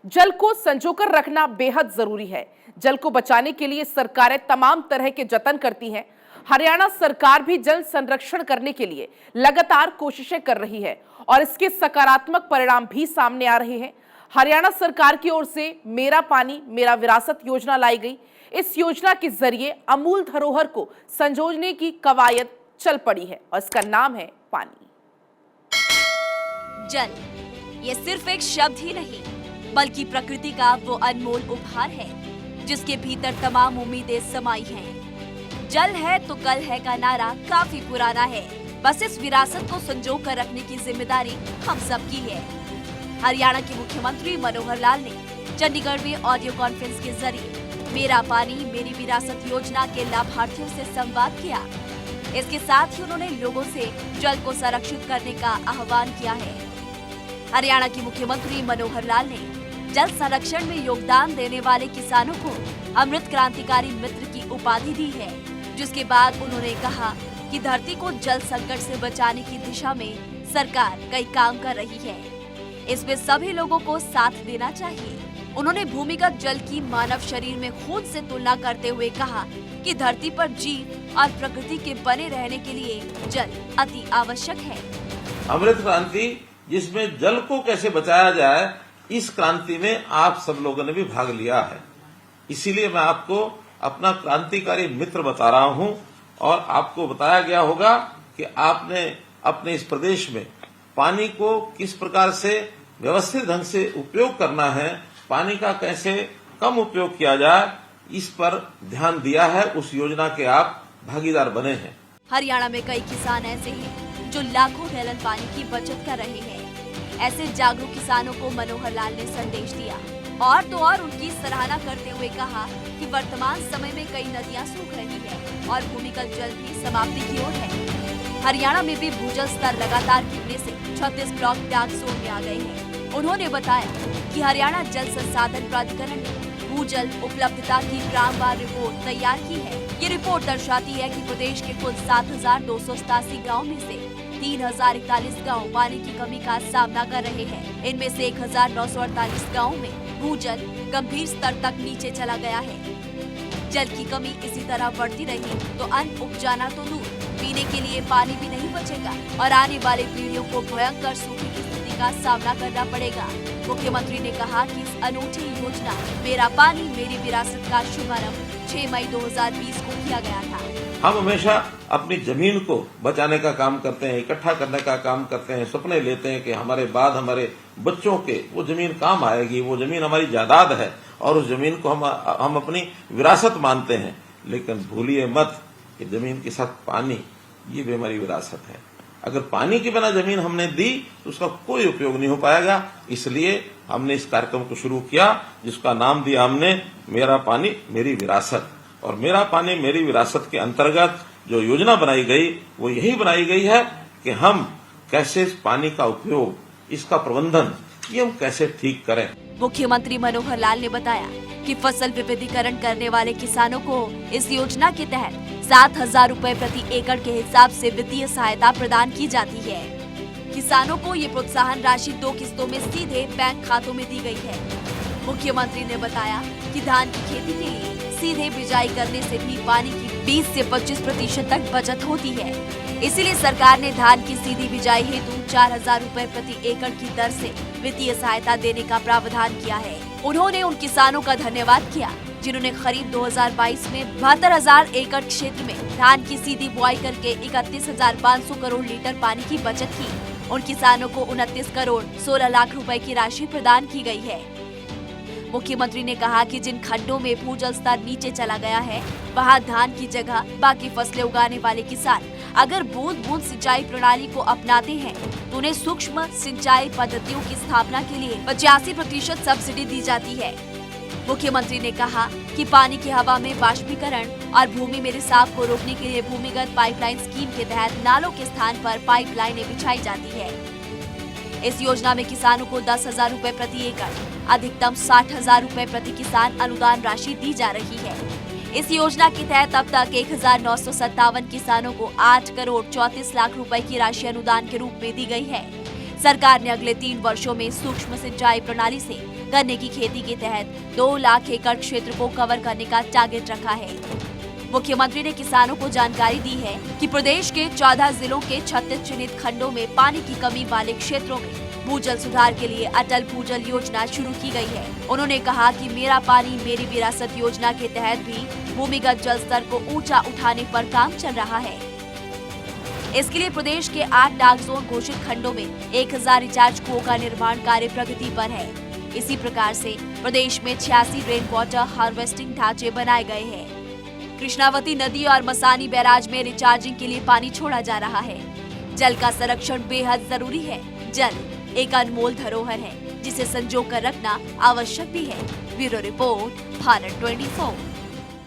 जल को संजोकर रखना बेहद जरूरी है। जल को बचाने के लिए सरकारें तमाम तरह के जतन करती हैं। हरियाणा सरकार भी जल संरक्षण करने के लिए लगातार कोशिशें कर रही है और इसके सकारात्मक परिणाम भी सामने आ रहे हैं। हरियाणा सरकार की ओर से मेरा पानी मेरा विरासत योजना लाई गई। इस योजना के जरिए अमूल धरोहर को संजोने की कवायद चल पड़ी है और इसका नाम है पानी। जल ये सिर्फ एक शब्द ही नहीं, बल्कि प्रकृति का वो अनमोल उपहार है जिसके भीतर तमाम उम्मीदें समाई हैं। जल है तो कल है का नारा काफी पुराना है। बस इस विरासत को संजो कर रखने की जिम्मेदारी हम सबकी है। हरियाणा के मुख्यमंत्री मनोहर लाल ने चंडीगढ़ में ऑडियो कॉन्फ्रेंस के जरिए मेरा पानी मेरी विरासत योजना के लाभार्थियों से संवाद किया। इसके साथ ही उन्होंने लोगों से जल को संरक्षित करने का आह्वान किया है। हरियाणा के मुख्यमंत्री मनोहर लाल ने जल संरक्षण में योगदान देने वाले किसानों को अमृत क्रांतिकारी मित्र की उपाधि दी है, जिसके बाद उन्होंने कहा कि धरती को जल संकट से बचाने की दिशा में सरकार कई काम कर रही है। इसमें सभी लोगों को साथ देना चाहिए। उन्होंने भूमिगत जल की मानव शरीर में खून से तुलना करते हुए कहा कि धरती पर जीव और प्रकृति के बने रहने के लिए जल अति आवश्यक है। अमृत क्रांति जिसमें जल को कैसे बचाया जाए, इस क्रांति में आप सब लोगों ने भी भाग लिया है। इसीलिए मैं आपको अपना क्रांतिकारी मित्र बता रहा हूं और आपको बताया गया होगा कि आपने अपने इस प्रदेश में पानी को किस प्रकार से व्यवस्थित ढंग से उपयोग करना है, पानी का कैसे कम उपयोग किया जाए, इस पर ध्यान दिया है। उस योजना के आप भागीदार बने हैं। हरियाणा में कई किसान ऐसे हैं जो लाखों गैलन पानी की बचत कर रहे हैं। ऐसे जागरूक किसानों को मनोहर लाल ने संदेश दिया और तो और उनकी सराहना करते हुए कहा कि वर्तमान समय में कई नदियां सूख रही है और भूमिगत जल भी समाप्ति की ओर है। हरियाणा में भी भूजल स्तर लगातार गिरने से 36 ब्लॉक ब्लैक जोन में आ गए हैं। उन्होंने बताया कि हरियाणा जल संसाधन प्राधिकरण ने भूजल उपलब्धता की ग्रामवार रिपोर्ट तैयार की है। ये रिपोर्ट दर्शाती है कि प्रदेश के कुल 7,287 गाँव में से 3,041 गाँव पानी की कमी का सामना कर रहे हैं। इनमें से 1,948 गाँव में भूजल गंभीर स्तर तक नीचे चला गया है। जल की कमी इसी तरह बढ़ती रही तो अन्न उपजाना तो दूर, पीने के लिए पानी भी नहीं बचेगा और आने वाले पीढ़ियों को भयंकर सूखे की स्थिति का सामना करना पड़ेगा। मुख्यमंत्री ने कहा कि इस अनूठी योजना मेरा पानी मेरी विरासत का शुभारंभ 6 मई 2020 को किया गया था। हम हमेशा अपनी जमीन को बचाने का काम करते हैं, इकट्ठा करने का काम करते हैं, सपने लेते हैं कि हमारे बाद हमारे बच्चों के वो जमीन काम आएगी, वो जमीन हमारी जायदाद है और उस जमीन को हम अपनी विरासत मानते हैं। लेकिन भूलिए मत कि जमीन के साथ पानी ये भी हमारी विरासत है। अगर पानी के बिना जमीन हमने दी तो उसका कोई उपयोग नहीं हो पाएगा। इसलिए हमने इस कार्यक्रम को शुरू किया जिसका नाम दिया हमने मेरा पानी मेरी विरासत। और मेरा पानी मेरी विरासत के अंतर्गत जो योजना बनाई गई वो यही बनाई गई है कि हम कैसे इस पानी का उपयोग, इसका प्रबंधन ये हम कैसे ठीक करें। मुख्यमंत्री मनोहर लाल ने बताया कि फसल विविधीकरण करने वाले किसानों को इस योजना के तहत 7,000 रुपए प्रति एकड़ के हिसाब से वित्तीय सहायता प्रदान की जाती है। किसानों को ये प्रोत्साहन राशि 2 किस्तों में सीधे बैंक खातों में दी गई है। मुख्यमंत्री ने बताया कि धान की खेती के लिए सीधे बिजाई करने से भी पानी की 20 से 25% तक बचत होती है। इसीलिए सरकार ने धान की सीधी बिजाई हेतु 4,000 रुपए प्रति एकड़ की दर से वित्तीय सहायता देने का प्रावधान किया है। उन्होंने उन किसानों का धन्यवाद किया जिन्होंने खरीफ 2022 में 72,000 एकड़ क्षेत्र में धान की सीधी बुआई करके 31,500 करोड़ लीटर पानी की बचत की। उन किसानों को 29 करोड़ 16 लाख रुपए की राशि प्रदान की गई है। मुख्यमंत्री ने कहा कि जिन खड्डों में भूजल स्तर नीचे चला गया है वहां धान की जगह बाकी फसलें उगाने वाले किसान अगर बूंद बूंद सिंचाई प्रणाली को अपनाते हैं तो उन्हें सूक्ष्म सिंचाई पद्धतियों की स्थापना के लिए 85% सब्सिडी दी जाती है। मुख्यमंत्री ने कहा कि पानी की हवा में वाष्पीकरण और भूमि में रिसाव को रोकने के लिए भूमिगत पाइपलाइन स्कीम के तहत नालों के स्थान पर पाइपलाइनें बिछाई जाती है। इस योजना में किसानों को 10,000 रुपए प्रति एकड़, अधिकतम 60,000 रुपए प्रति किसान अनुदान राशि दी जा रही है। इस योजना के तहत अब तक 1,957 किसानों को 8 करोड़ 34 लाख रुपए की राशि अनुदान के रूप में दी गई है। सरकार ने अगले 3 वर्षों में सूक्ष्म सिंचाई प्रणाली से गन्ने की खेती के तहत 2 लाख एकड़ क्षेत्र को कवर करने का टारगेट रखा है। मुख्यमंत्री ने किसानों को जानकारी दी है कि प्रदेश के 14 जिलों के 36 चिन्हित खंडों में पानी की कमी वाले क्षेत्रों में भूजल सुधार के लिए अटल भूजल योजना शुरू की गई है। उन्होंने कहा कि मेरा पानी मेरी विरासत योजना के तहत भी भूमिगत जल स्तर को ऊंचा उठाने पर काम चल रहा है। इसके लिए प्रदेश के 8 डार्क जोन घोषित खंडों में 1000 रिचार्ज कुओं का निर्माण कार्य प्रगति पर है। इसी प्रकार से प्रदेश में 86 रेन वाटर हार्वेस्टिंग ढांचे बनाए गए हैं। कृष्णावती नदी और मसानी बैराज में रिचार्जिंग के लिए पानी छोड़ा जा रहा है। जल का संरक्षण बेहद जरूरी है। जल एक अनमोल धरोहर है जिसे संजो कर रखना आवश्यक भी है। Bureau report, Bharat 24।